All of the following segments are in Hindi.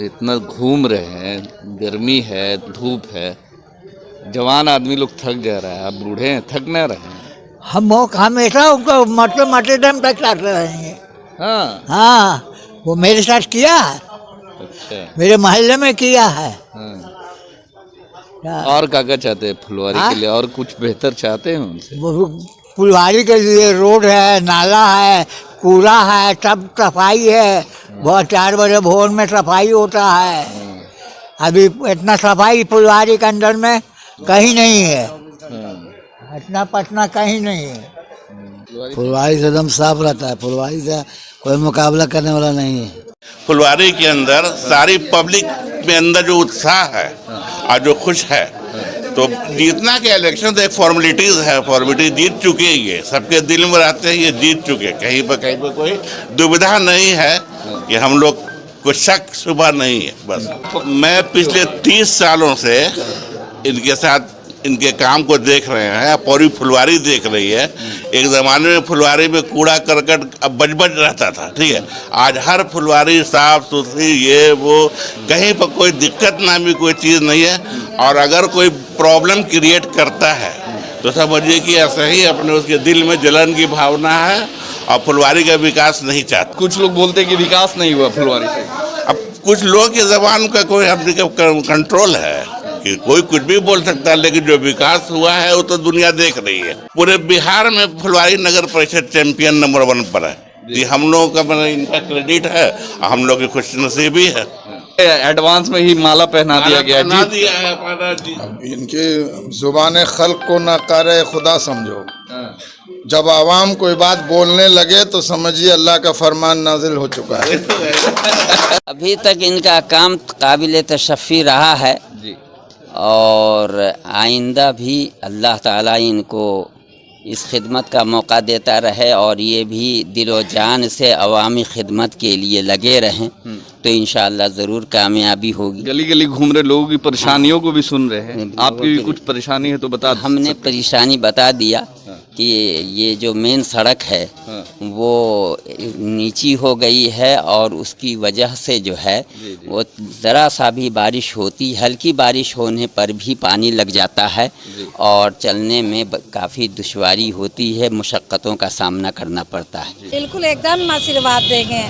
इतना घूम रहे हैं, गर्मी है, धूप है, जवान आदमी लोग थक जा रहा है, आप बूढ़े हैं, थक ना रहे हैं? हम हमेशा उनको मरते टाइम तक करते रहेंगे। हाँ। हाँ, वो मेरे साथ किया है, अच्छा। मेरे मोहल्ले में किया है। हाँ। और क्या चाहते हैं फुलवारी के लिए, और कुछ बेहतर चाहते हैं उनसे? फुलवारी के लिए रोड है, नाला है, कूड़ा है, सब सफाई है। बहुत 4 बजे भोर में सफाई होता है। अभी इतना सफाई फुलवारी के अंदर में कहीं नहीं है, इतना पटना कहीं नहीं है। फुलवारी से एकदम साफ रहता है, फुलवारी से कोई मुकाबला करने वाला नहीं है। फुलवारी के अंदर सारी पब्लिक में अंदर जो उत्साह है और जो खुश है, तो जीतना के इलेक्शन तो एक फॉर्मेलिटीज है, फॉर्मेलिटी जीत चुके हैं, ये सबके दिल में रहते हैं, ये जीत चुके, कहीं पर कोई दुविधा नहीं है कि हम लोग कोई शक शुबा नहीं है। बस मैं पिछले 30 सालों से इनके साथ इनके काम को देख रहे हैं, पूरी फुलवारी देख रही है। एक ज़माने में फुलवारी में कूड़ा करकट अब बज रहता था, ठीक है, आज हर फुलवारी साफ सुथरी, ये वो, कहीं पर कोई दिक्कत नामी कोई चीज़ नहीं है। और अगर कोई प्रॉब्लम क्रिएट करता है तो समझिए कि ऐसा ही अपने उसके दिल में जलन की भावना है और फुलवारी का विकास नहीं चाहता। कुछ लोग बोलते हैं कि विकास नहीं हुआ फुलवारी से। अब कुछ लोगों की ज़बान का कोई अपने कंट्रोल है कि कोई कुछ भी बोल सकता है, लेकिन जो विकास हुआ है वो तो दुनिया देख रही है। पूरे बिहार में फुलवारी नगर परिषद चैंपियन नंबर 1 पर है जी। हम लोगों का मतलब इनका क्रेडिट है, हम लोग की खुशनसीबी है। एडवांस में ही माला पहना दिया गया है। इनके जुबान खल्क को न करे खुदा समझो। जब आवाम कोई बात बोलने लगे तो समझिए अल्लाह का फरमान नाजिल हो चुका है। अभी तक इनका काम काबिल तशफ़ी रहा है और आइंदा भी अल्लाह ताला इनको इस खिदमत का मौका देता रहे और ये भी दिलो जान से अवामी खिदमत के लिए लगे रहें, तो इंशाअल्लाह ज़रूर कामयाबी होगी। गली गली घूम रहे लोगों की परेशानियों को भी सुन रहे हैं, आपकी भी कुछ परेशानी है तो बता। हमने परेशानी बता दिया कि ये जो मेन सड़क है वो नीची हो गई है और उसकी वजह से जो है वो ज़रा सा भी बारिश होती, हल्की बारिश होने पर भी पानी लग जाता है और चलने में काफ़ी दुश्वारी होती है, मुशक्क़तों का सामना करना पड़ता है। बिल्कुल एकदम आशीर्वाद देंगे,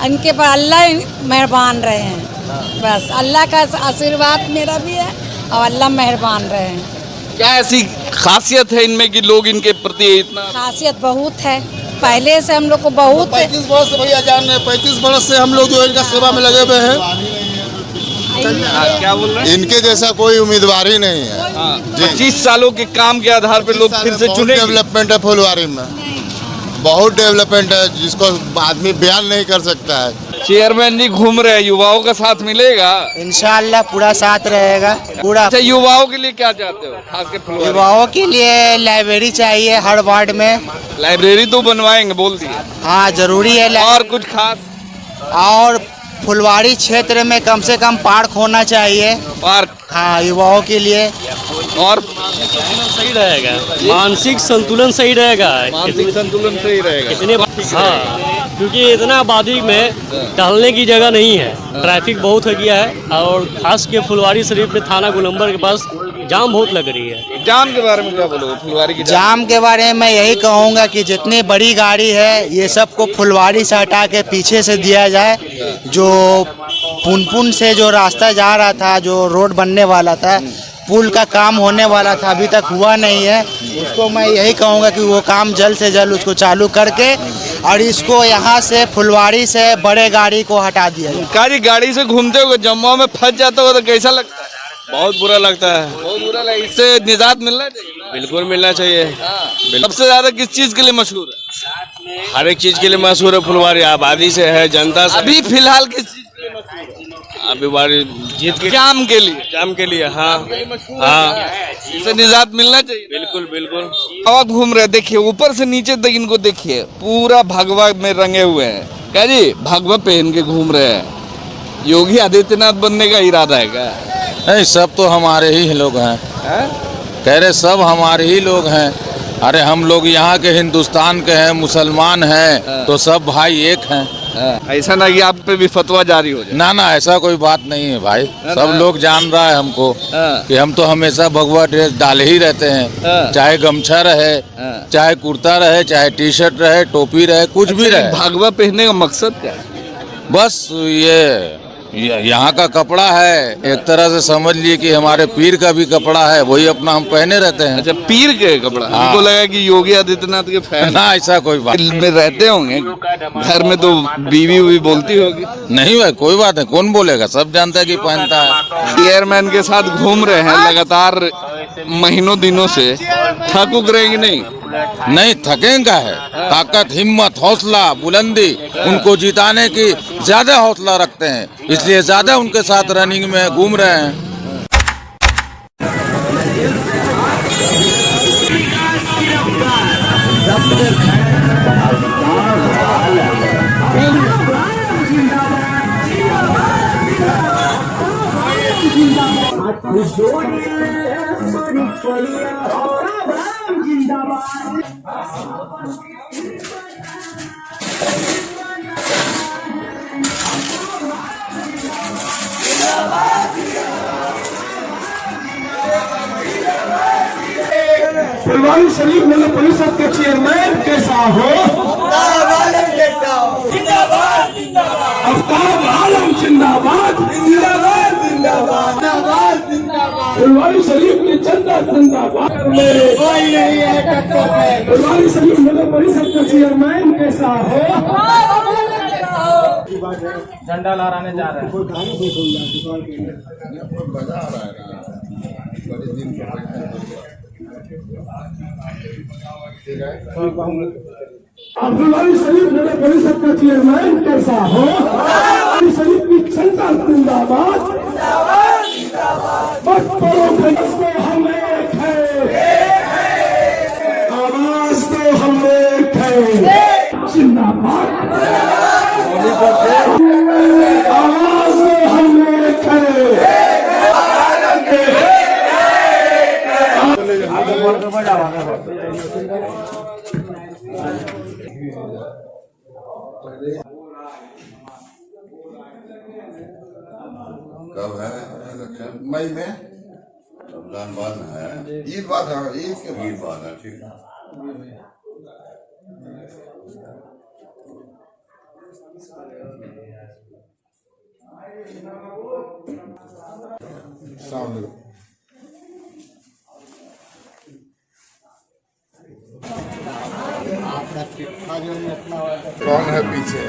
उनके पर अल्लाह मेहरबान रहे हैं। बस अल्लाह का आशीर्वाद मेरा भी है और अल्लाह मेहरबान रहे हैं। क्या ऐसी खासियत है इनमें कि लोग इनके प्रति इतना? खासियत बहुत है, पहले से हम लोग को बहुत 35 वर्ष से भैया जान रहे हैं, 35 वर्ष से हम लोग जो इनका सेवा में लगे हुए हैं। क्या बोल रहे हैं? इनके जैसा कोई उम्मीदवार ही नहीं है। 25 सालों के काम के आधार पर लोग फिर से चुने। डेवलपमेंट है फुलवारी में, बहुत डेवलपमेंट है जिसको आदमी बयान नहीं कर सकता है। चेयरमैन जी घूम रहे हैं, युवाओं का साथ मिलेगा? इंशाअल्लाह पूरा साथ रहेगा, पूरा। अच्छा, युवाओं के लिए क्या चाहते हो खास के फुलवारी? युवाओं के लिए लाइब्रेरी चाहिए हर वार्ड में। लाइब्रेरी तो बनवाएंगे बोल दिए। हाँ जरूरी है। और कुछ खास? और फुलवारी क्षेत्र में कम से कम पार्क होना चाहिए। पार्क? हाँ, युवाओं के लिए। और सही रहेगा, मानसिक संतुलन सही रहेगा, मानसिक संतुलन सही रहेगा। इतने हाँ, क्योंकि इतना आबादी में टहलने की जगह नहीं है, ट्रैफिक बहुत हो गया है और खास के फुलवारी शरीफ में थाना गोलंबर के पास जाम बहुत लग रही है। जाम के बारे में क्या बोलोगे? फुलवारी की जाम के बारे में मैं यही कहूँगा कि जितनी बड़ी गाड़ी है ये सबको फुलवारी से हटा के पीछे से दिया जाए। जो पुनपुन से जो रास्ता जा रहा था, जो रोड बनने वाला था, पुल का काम होने वाला था, अभी तक हुआ नहीं है। उसको मैं यही कहूँगा कि वो काम जल्द से जल्द उसको चालू करके और इसको यहाँ से फुलवारी से बड़े गाड़ी को हटा दिया जाए। गाड़ी से घूमते हुए जम्मू में फंस जाता हो तो कैसा लगता है? बहुत बुरा लगता है। बहुत बुरा लगता है। इससे निजात मिलना चाहिए। बिल्कुल मिलना चाहिए। सबसे ज्यादा किस चीज के लिए मशहूर है? हर एक चीज के लिए मशहूर है फुलवारी, आबादी से है, जनता से। अभी फिलहाल किस चीज के लिए मशहूर है? अभी बारी जीत के जाम के लिए। जाम के लिए हाँ हाँ, इससे निजात मिलना चाहिए। बिल्कुल बिल्कुल। हवा घूम रहे, देखिए ऊपर से नीचे तक इनको देखिए, पूरा भगवा में रंगे हुए हैं। क्या जी, भगवा पहन के घूम रहे हैं। योगी आदित्यनाथ बनने का इरादा है क्या? नहीं, सब तो हमारे ही लोग हैं। कह रहे सब हमारे ही लोग हैं। अरे हम लोग यहाँ के हिंदुस्तान के हैं, मुसलमान हैं, तो सब भाई एक हैं। ऐसा ना कि आप पे भी फतवा जारी हो जाए। ना ना, ऐसा कोई बात नहीं है भाई। सब लोग जान रहा है हमको कि हम तो हमेशा भगवा ड्रेस डाले ही रहते हैं, चाहे गमछा रहे, चाहे कुर्ता रहे, चाहे टी शर्ट रहे, टोपी रहे, कुछ भी रहे। भगवा पहनने का मकसद क्या है? बस ये यहाँ का कपड़ा है, एक तरह से समझ लिए कि हमारे पीर का भी कपड़ा है, वही अपना हम पहने रहते हैं। अच्छा, पीर के कपड़ा। हमको लगा कि योगी आदित्यनाथ के फैन ना, ऐसा कोई बात में रहते होंगे, घर में तो बीवी हुई बोलती होगी। नहीं भाई, कोई बात नहीं, कौन बोलेगा, सब जानता है कि पहनता है। चेयरमैन के साथ घूम रहे हैं लगातार महीनों दिनों से, थक उक रहेंगे नहीं? नहीं, थकेंगा है। ताकत, हिम्मत, हौसला, बुलंदी उनको जिताने की ज्यादा हौसला रखते हैं, इसलिए ज्यादा उनके साथ रनिंग में घूम रहे हैं। फुलवारी शरीफ नगर परिषद के चेयरमैन कैसा हो? आफ्ताब आलम जिंदाबाद, फुलवारी शरीफ की जनता जिंदाबाद। फुलवारी शरीफ नगर परिषद का चेयरमैन कैसा हो? झंडा लहराने जा रहे हैं। फुलवारी शरीफ नगर परिषद का चेयरमैन कैसा हो? फुलवारी शरीफ की जनता जिंदाबाद। मत पड़ो को हम एक है, आवाज तो हम एक है, जिंदाबाद। आवाज तो हम एक है। कब है इलेक्शन? मई में। रमजान बाद है, ईद बाद है, ईद के बाद है। ठीक है। कौन है पीछे?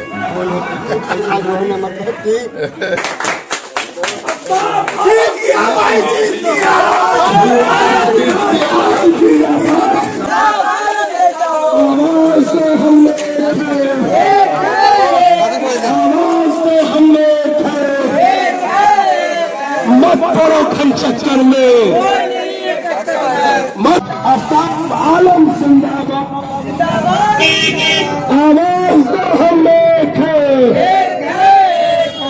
मत पड़ो खम चक्कर में, मत। आफ्ताब आलम जिंदाबाद, आवाज तो हम एक है,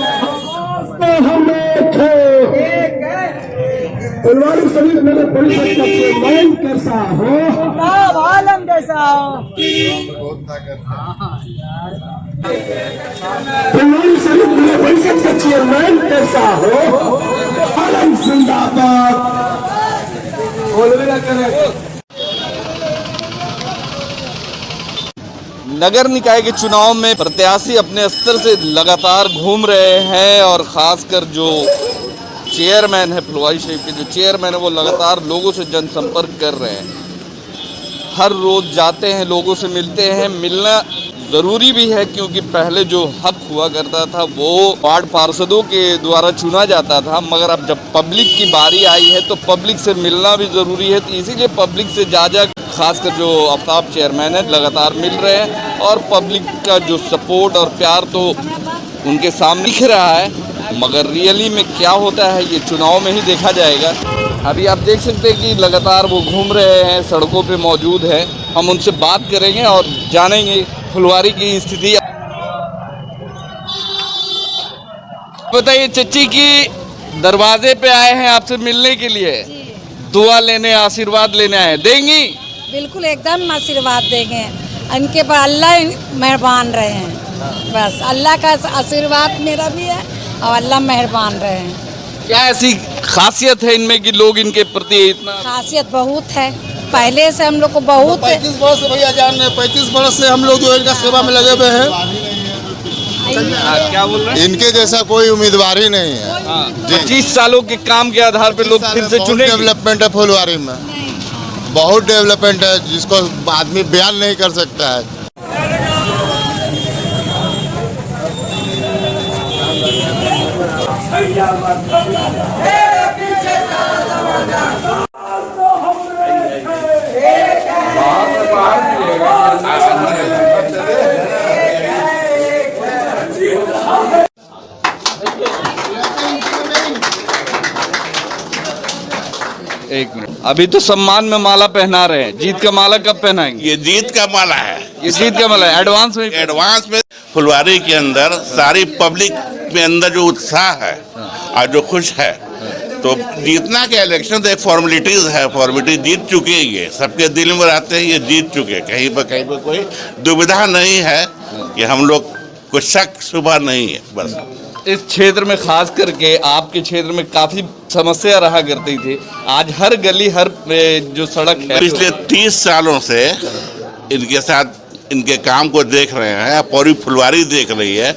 आवाज तो हम एक है। फुलवारी शरीफ नगर परिषद का चेयरमैन कैसा हो? आलम कैसा हो? फुलवारी शरीफ नगर परिषद का चेयरमैन कैसा हो? आलम जिंदाबाद। नगर निकाय के चुनाव में प्रत्याशी अपने स्तर से लगातार घूम रहे हैं और खासकर जो चेयरमैन है, फुलवारी शरीफ के जो चेयरमैन है, वो लगातार लोगों से जनसंपर्क कर रहे हैं। हर रोज जाते हैं, लोगों से मिलते हैं। मिलना ज़रूरी भी है क्योंकि पहले जो हक हुआ करता था वो वार्ड पार्षदों के द्वारा चुना जाता था, मगर अब जब पब्लिक की बारी आई है तो पब्लिक से मिलना भी ज़रूरी है। तो इसीलिए पब्लिक से जा खासकर जो आफ्ताब चेयरमैन है लगातार मिल रहे हैं और पब्लिक का जो सपोर्ट और प्यार तो उनके सामने दिख रहा है, मगर रियली में क्या होता है ये चुनाव में ही देखा जाएगा। अभी आप देख सकते हैं कि लगातार वो घूम रहे हैं, सड़कों पे मौजूद है। हम उनसे बात करेंगे और जानेंगे फुलवारी की स्थिति। बताइए चच्ची की दरवाजे पे आए हैं आपसे मिलने के लिए, दुआ लेने, आशीर्वाद लेने आए, देंगी? बिल्कुल एकदम आशीर्वाद देंगे। उनके पर अल्लाह मेहरबान रहे हैं। बस अल्लाह का आशीर्वाद मेरा भी है और अल्लाह मेहरबान रहे हैं। क्या ऐसी खासियत है इनमें कि लोग इनके प्रति इतना? खासियत बहुत है, पहले से हम लोग को बहुत 35 वर्ष से भैया जान रहे हैं, 35 वर्ष से हम लोग जो इनका सेवा में लगे हुए हैं। क्या बोल रहे हैं? इनके जैसा कोई उम्मीदवार ही नहीं है। 25 सालों के काम के आधार पे लोग फिर से चुने। डेवलपमेंट है फुलवारी में, बहुत डेवलपमेंट है जिसको आदमी बयान नहीं कर सकता है। एक मिनट, अभी तो सम्मान में माला पहना रहे हैं, जीत का माला कब पहनाएंगे? ये जीत का माला है, ये जीत का माला है, एडवांस में। एडवांस में फुलवारी के अंदर सारी पब्लिक में अंदर जो उत्साह है और जो खुश है, तो जीतना के इलेक्शन तो एक फॉर्मेलिटीज है, फॉर्मेलिटी जीत चुके हैं। ये सबके दिल में रहते हैं, ये जीत चुके, कहीं पर कोई दुविधा नहीं है कि हम लोग को शक शुबा नहीं है। बस इस क्षेत्र में खास करके आपके क्षेत्र में काफी समस्या रहा करती थी, आज हर गली हर जो सड़क है, पिछले 30 सालों से इनके साथ इनके काम को देख रहे हैं, पूरी फुलवारी देख रही है।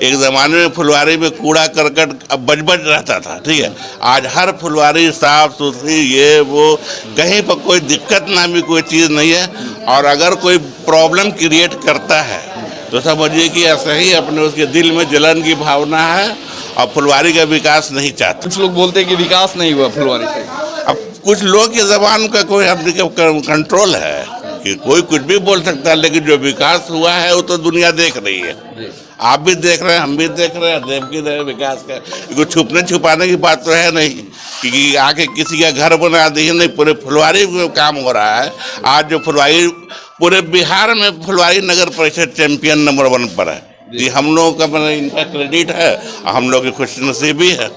एक ज़माने में फुलवारी में कूड़ा करकट अब बज रहता था, ठीक है, आज हर फुलवारी साफ सुथरी, ये वो, कहीं पर कोई दिक्कत नामी कोई चीज़ नहीं है। और अगर कोई प्रॉब्लम क्रिएट करता है तो समझिए कि ऐसा ही अपने उसके दिल में जलन की भावना है और फुलवारी का विकास नहीं चाहते। कुछ लोग बोलते हैं कि विकास नहीं हुआ फुलवारी से। अब कुछ लोग की जबान का कोई अपने कंट्रोल है कि कोई कुछ भी बोल सकता है, लेकिन जो विकास हुआ है वो तो दुनिया देख रही है। आप भी देख रहे हैं, हम भी देख रहे हैं, देख भी रहे विकास का। कुछ छुपने छुपाने की बात तो है नहीं कि आके किसी का घर बना दी, नहीं, पूरे फुलवारी में काम हो रहा है। आज जो फुलवारी पूरे बिहार में फुलवारी नगर परिषद चैंपियन नंबर 1 पर है जी। हम लोगों का मतलब इनका क्रेडिट है और हम लोग की खुशनसीबी है।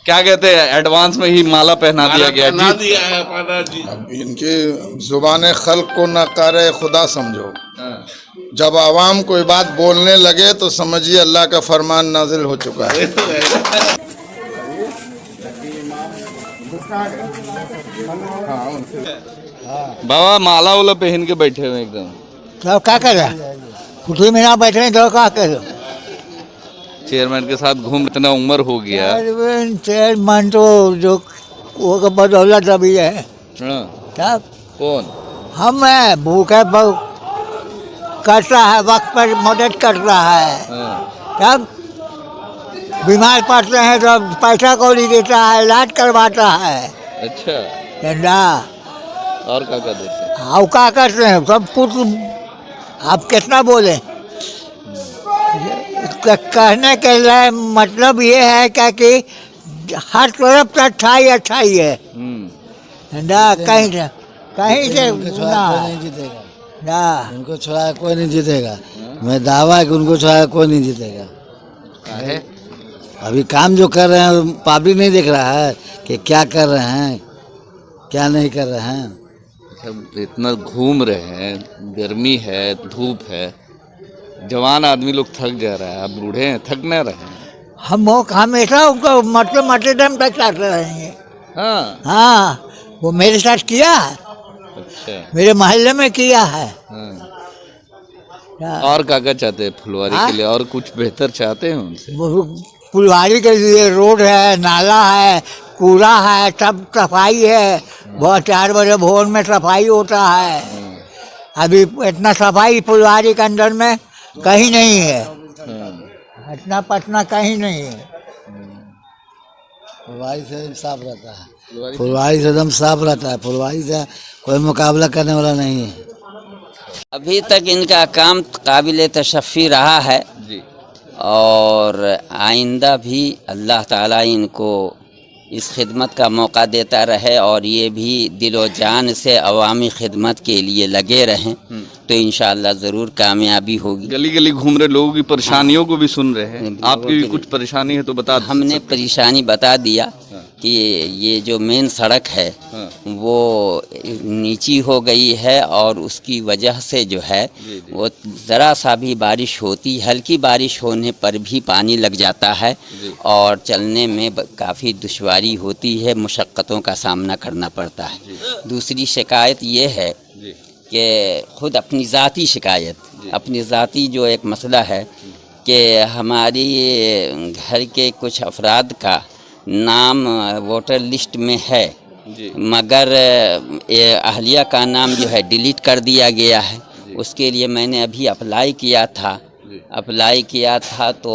क्या कहते हैं, एडवांस में ही माला पहना दिया गया जी। अब इनके जुबान खल्क को नकारे खुदा समझो। जब आवाम कोई बात बोलने लगे तो समझिए अल्लाह का फरमान नाजिल हो चुका है। बाबा माला वाला पहन के बैठे हुए एकदम, तो क्या कर रहा है, कुर्सी में ना बैठे तो क्या कर, चेयरमैन के साथ घूम, इतना उम्र हो गया। चेयरमैन तो जो वो बदौलत अभी है। हाँ। कौन? हम है भूखे करता है, वक्त पर मदद कर रहा है। तब बीमार पड़ते हैं तो पैसा कौड़ी देता है, इलाज करवाता है। अच्छा, चंदा और क्या देते हैं? आप क्या करते हैं, सब कुछ। आप कितना बोले, कहने के लिए मतलब ये है क्या कि हर तरफ से अच्छाई है। कहीं से नहीं जीतेगा ना, उनको छोड़ा कोई नहीं जीतेगा। मैं दावा है कि उनको छोड़ा कोई नहीं जीतेगा। है? अभी काम जो कर रहे हैं पब्लिक नहीं देख रहा है कि क्या कर रहे हैं, क्या नहीं कर रहे हैं। इतना घूम रहे हैं, गर्मी है, धूप है, जवान आदमी लोग थक जा रहा है, आप बूढ़े हैं, थक न रहे हैं। हम हमेशा उनको मरते दम तक साथ रहेंगे। हाँ हाँ, वो मेरे साथ किया है। अच्छा, मेरे मोहल्ले में किया है। हाँ। और क्या चाहते हैं फुलवारी के लिए, और कुछ बेहतर चाहते हैं उनसे? फुलवारी के लिए रोड है, नाला है, कूड़ा है, सब सफाई है। बहुत 4 बजे भोर में सफाई होता है। अभी इतना सफाई फुलवारी के अंदर में कहीं नहीं है, इतना पटना कहीं नहीं है। फुलवारी से एकदम साफ रहता है, फुलवारी से एकदम साफ रहता है, फुलवारी से कोई मुकाबला करने वाला नहीं है। अभी तक इनका काम काबिल तशफ़ी रहा है जी, और आइंदा भी अल्लाह ताला इनको इस खिदमत का मौका देता रहे और ये भी दिलो जान से अवामी खिदमत के लिए लगे रहें, तो इंशाअल्लाह ज़रूर कामयाबी होगी। गली गली घूम रहे लोगों की परेशानियों को भी सुन रहे हैं, आपकी भी कुछ परेशानी है तो बता। हमने परेशानी बता दिया कि ये जो मेन सड़क है वो नीची हो गई है और उसकी वजह से जो है वो ज़रा सा भी बारिश होती, हल्की बारिश होने पर भी पानी लग जाता है और चलने में काफ़ी दुश्वारी होती है, मुशक्क़तों का सामना करना पड़ता है। दूसरी शिकायत ये है कि ख़ुद अपनी ज़ाती शिकायत, अपनी ज़ाती जो एक मसला है कि हमारी घर के कुछ अफराद का नाम वोटर लिस्ट में है मगर अहलिया का नाम जो है डिलीट कर दिया गया है। उसके लिए मैंने अभी अप्लाई किया था तो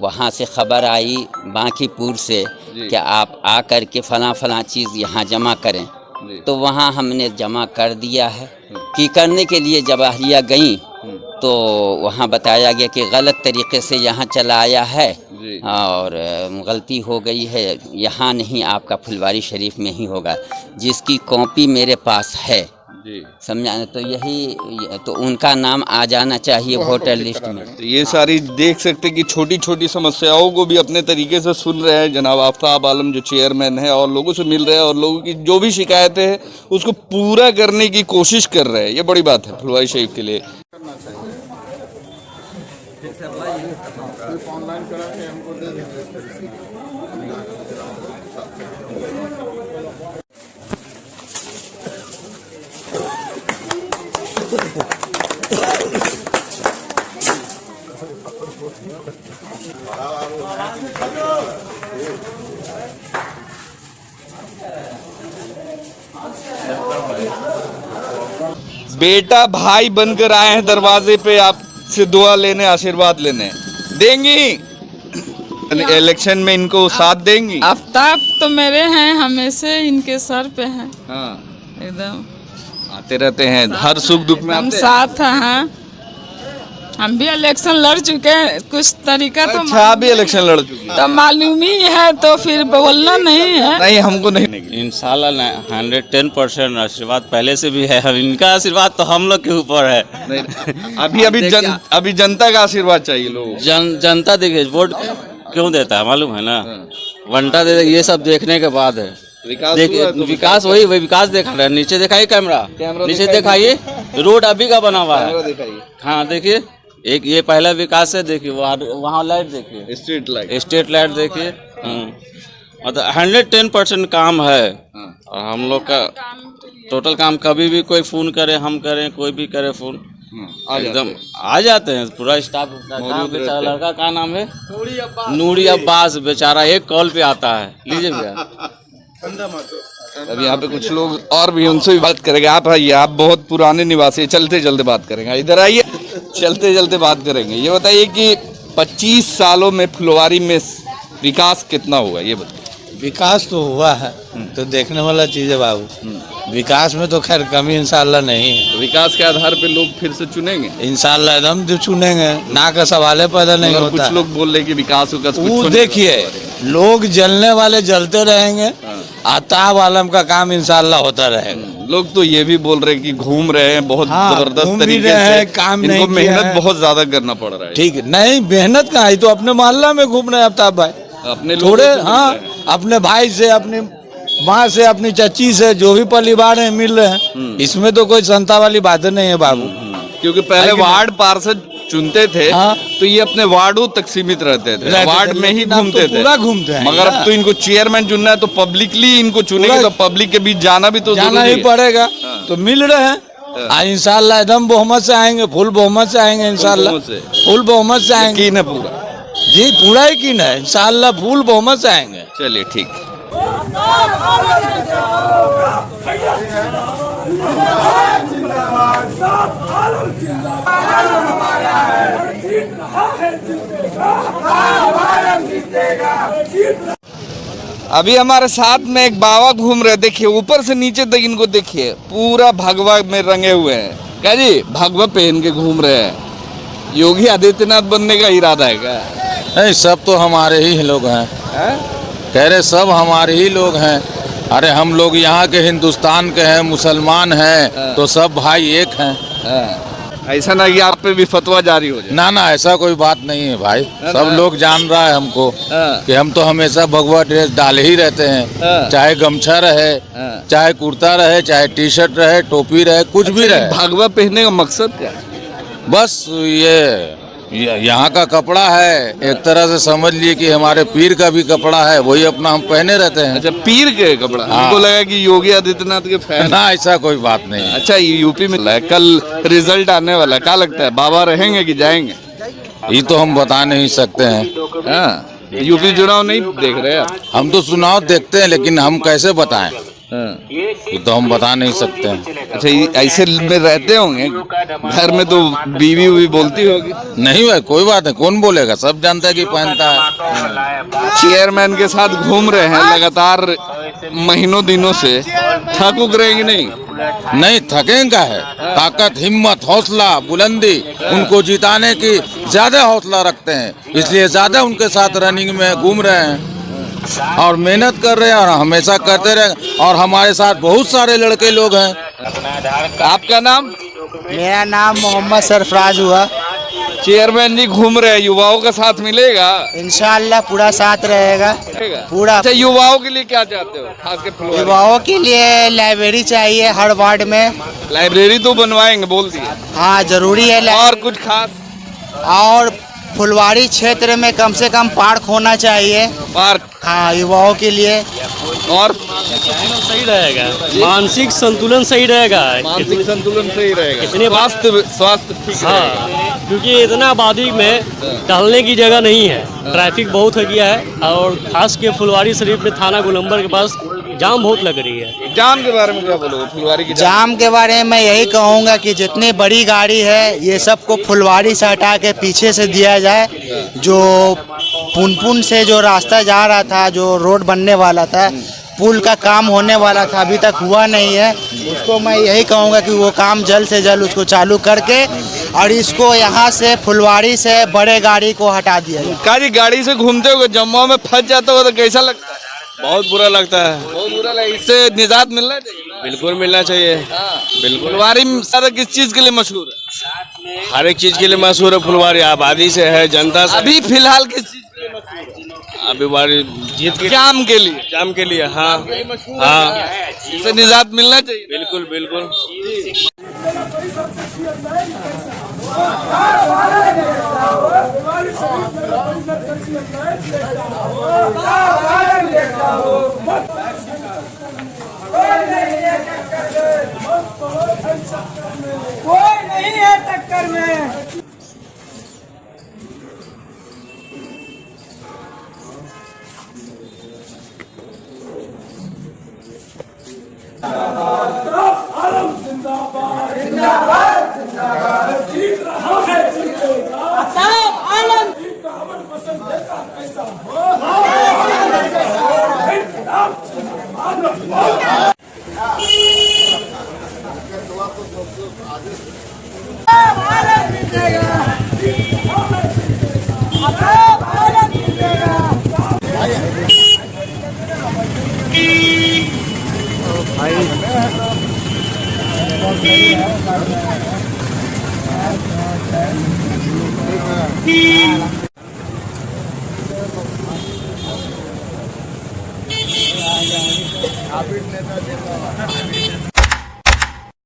वहाँ से ख़बर आई बांकीपुर से कि आप आकर के फ़लाँ चीज़ यहाँ जमा करें, तो वहाँ हमने जमा कर दिया है। कि करने के लिए जब अहलिया गई तो वहाँ बताया गया कि गलत तरीके से यहाँ चला आया है और गलती हो गई है, यहाँ नहीं आपका फुलवारी शरीफ में ही होगा, जिसकी कॉपी मेरे पास है। समझा? तो यही तो उनका नाम आ जाना चाहिए वोटर लिस्ट में। तो ये सारी देख सकते कि छोटी छोटी समस्याओं को भी अपने तरीके से सुन रहे हैं जनाब आफ्ताब आलम जो चेयरमैन है, और लोगों से मिल रहे हैं और लोगों की जो भी शिकायतें हैं उसको पूरा करने की कोशिश कर रहे हैं। ये बड़ी बात है फुलवारी शरीफ के लिए। बेटा भाई बनकर आए हैं दरवाजे पे आपसे दुआ लेने, आशीर्वाद लेने। देंगी इलेक्शन में इनको साथ देंगी? आफ्ताब तो मेरे हैं, हमेशा इनके सर पे हैं। हाँ, एकदम आते रहते हैं हर सुख दुख में हम आते साथ हैं। हम भी इलेक्शन लड़ चुके हैं, कुछ तरीका तो अच्छा, आप भी इलेक्शन लड़ चुकी हैं? तो मालूम ही है, तो फिर बोलना नहीं है। नहीं, हमको नहीं। इंशाल्लाह 110% आशीर्वाद पहले से भी है, हम इनका आशीर्वाद तो हम लोग के ऊपर है। अभी जनता का आशीर्वाद चाहिए लोगों। जनता देखिए वोट क्यों देता है मालूम है ना, वंटा दे, ये सब देखने के बाद है। विकास वही विकास देखा रहा है। नीचे दिखाइए कैमरा नीचे दिखाइए, रोड अभी का बना हुआ है। हाँ देखिए, एक ये पहला विकास है, देखिए वहाँ लाइट देखिए, स्ट्रीट लाइट देखिए। मतलब 110% काम है। और हम लोग का टोटल काम, कभी भी कोई फोन करे, हम करें, कोई भी करे फोन, एकदम आ जाते हैं पूरा स्टाफ। बेचारा लड़का का नाम है नूरी अब्बास, बेचारा एक कॉल पे आता है। लीजिए भैया। अब यहाँ पे कुछ लोग और भी, उनसे भी बात करेंगे। आप आइए, आप बहुत पुराने निवासी, चलते चलते बात करेंगे। इधर आइए, चलते चलते बात करेंगे। ये बताइए कि 25 सालों में फुलवारी में विकास कितना हुआ, ये बताइए। विकास तो हुआ है, तो देखने वाला चीज है बाबू। विकास में तो खैर कमी इंशाल्लाह नहीं है। विकास के आधार पे लोग फिर से चुनेंगे इंशाल्लाह, एकदम जो चुनेंगे, ना का सवाल पैदा नहीं होता। कुछ लोग बोल रहे कि विकास होगा, वो देखिए लोग जलने वाले जलते रहेंगे, आफ्ताब आलम का काम इंशाल्लाह होता रहेगा। लोग तो ये भी बोल रहे हैं कि घूम रहे हैं बहुत जबरदस्त तरीके से, काम इनको मेहनत बहुत ज्यादा करना पड़ रहा है। ठीक है, नहीं मेहनत कहाँ है, तो अपने मोहल्ला में घूम रहे हैं आफ्ताब भाई, अपने थोड़े। हाँ, अपने भाई से, अपनी माँ से, अपनी चची से, जो भी परिवार है मिल रहे हैं। इसमें तो कोई संता वाली बात नहीं है बाबू, क्योंकि पहले वार्ड पार्षद चुनते थे। तो ये अपने वार्डों तक सीमित रहते थे, वार्ड में ही घूमते थे, पूरा घूमते हैं। मगर अब तो इनको चेयरमैन चुनना है, तो पब्लिकली इनको चुनेंगे, तो पब्लिक के बीच जाना भी तो जाना ही पड़ेगा। तो मिल रहे हैं इंशाल्लाह, एकदम बहुमत से आएंगे, फुल बहुमत से आएंगे इंशाल्लाह, फुल बहुमत से आएंगे। यकीन है पूरा? जी पूरा यकीन है, इंशाल्लाह फुल बहुमत से आएंगे। चलिए ठीक। अभी हमारे साथ में एक बाबा घूम रहे, देखिए ऊपर से नीचे तक इनको देखिए, पूरा भगवा में रंगे हुए हैं। क्या जी, भगवा पहन के घूम रहे हैं? योगी आदित्यनाथ बनने का इरादा है क्या? नहीं, सब तो हमारे ही लोग हैं। कह रहे सब हमारे ही लोग हैं। अरे हम लोग यहाँ के हिंदुस्तान के हैं, मुसलमान हैं, तो सब भाई एक हैं। ऐसा ना कि आप पे भी फतवा जारी हो जाए। ना ना, ऐसा कोई बात नहीं है भाई। सब लोग जान रहा है हमको कि हम तो हमेशा भगवा ड्रेस डाले ही रहते हैं, चाहे गमछा रहे, चाहे कुर्ता रहे, चाहे टी शर्ट रहे, टोपी रहे, कुछ भी रहे। भगवा पहनने का मकसद क्या है? बस ये यहाँ का कपड़ा है, एक तरह से समझ लिए कि हमारे पीर का भी कपड़ा है, वही अपना हम पहने रहते हैं। अच्छा, पीर के कपड़ा। हमको लगा कि योगी आदित्यनाथ के फैन। ना, ऐसा कोई बात नहीं। अच्छा, यूपी में कल रिजल्ट आने वाला है, क्या लगता है बाबा रहेंगे कि जाएंगे? ये तो हम बता नहीं सकते हैं। यूपी चुनाव नहीं देख रहे आप? हम तो चुनाव देखते हैं, लेकिन हम कैसे बताएं, ये तो हम बता नहीं सकते हैं। अच्छा, ऐसे में रहते होंगे घर में, तो बीवी भी बोलती होगी? नहीं भाई, कोई बात नहीं, कौन बोलेगा, सब जानता है कि पहनता है। चेयरमैन के साथ घूम रहे हैं लगातार महीनों दिनों से, थक उक रहेंगे नहीं? नहीं, थकेंगे है। ताकत, हिम्मत, हौसला, बुलंदी, उनको जिताने की ज्यादा हौसला रखते हैं, इसलिए ज्यादा उनके साथ रनिंग में घूम रहे हैं और मेहनत कर रहे हैं और हमेशा करते रहे। और हमारे साथ बहुत सारे लड़के लोग हैं। आपका नाम? मेरा नाम मोहम्मद सरफराज हुआ। चेयरमैन जी घूम रहे हैं, युवाओं का साथ मिलेगा? इंशाल्लाह पूरा साथ रहेगा, पूरा। अच्छा, युवाओं के लिए क्या चाहते हो, खास के फुलवारी? युवाओं के लिए लाइब्रेरी चाहिए हर वार्ड में। लाइब्रेरी तो बनवाएंगे बोल दिए। हाँ, जरूरी है। और कुछ खास? और फुलवारी क्षेत्र में कम से कम पार्क होना चाहिए। पार्क? हाँ, युवाओं के लिए। और सही रहेगा, मानसिक संतुलन सही रहेगा, मानसिक संतुलन सही रहेगा, इतने स्वास्थ्य ठीक है। हाँ, क्योंकि इतना आबादी में टहलने की जगह नहीं है, ट्रैफिक बहुत हो गया है और खास के फुलवारी शरीफ में थाना गोलंबर के पास जाम बहुत लग रही है। जाम के बारे में क्या बोलोगे? फुलवारी की जाम के बारे में यही कहूँगा कि जितनी बड़ी गाड़ी है ये सबको फुलवारी से हटा के पीछे से दिया जाए। जो पुनपुन से जो रास्ता जा रहा था, जो रोड बनने वाला था, पुल का काम होने वाला था, अभी तक हुआ नहीं है। उसको मैं यही कहूँगा कि वो काम जल्द से जल्द उसको चालू करके और इसको यहाँ से फुलवारी से बड़े गाड़ी को हटा दिया जाए। काजी, गाड़ी से घूमते हो जम्मू में फंस जाता हो तो कैसा लगता है? बहुत बुरा लगता है। बहुत बुरा लगता है। इससे निजात मिलना चाहिए। बिल्कुल मिलना चाहिए। बिल्कुल। फुलवारी सारा किस चीज के लिए मशहूर है? हर एक चीज के लिए मशहूर है फुलवारी, आबादी से है, जनता से। अभी फिलहाल किस चीज के लिए मशहूर है? अभी बारी जीत के जाम के लिए। जाम के लिए, हाँ हाँ, इससे निजात मिलना चाहिए। बिल्कुल बिल्कुल। कोई नहीं है टक्कर में। भाई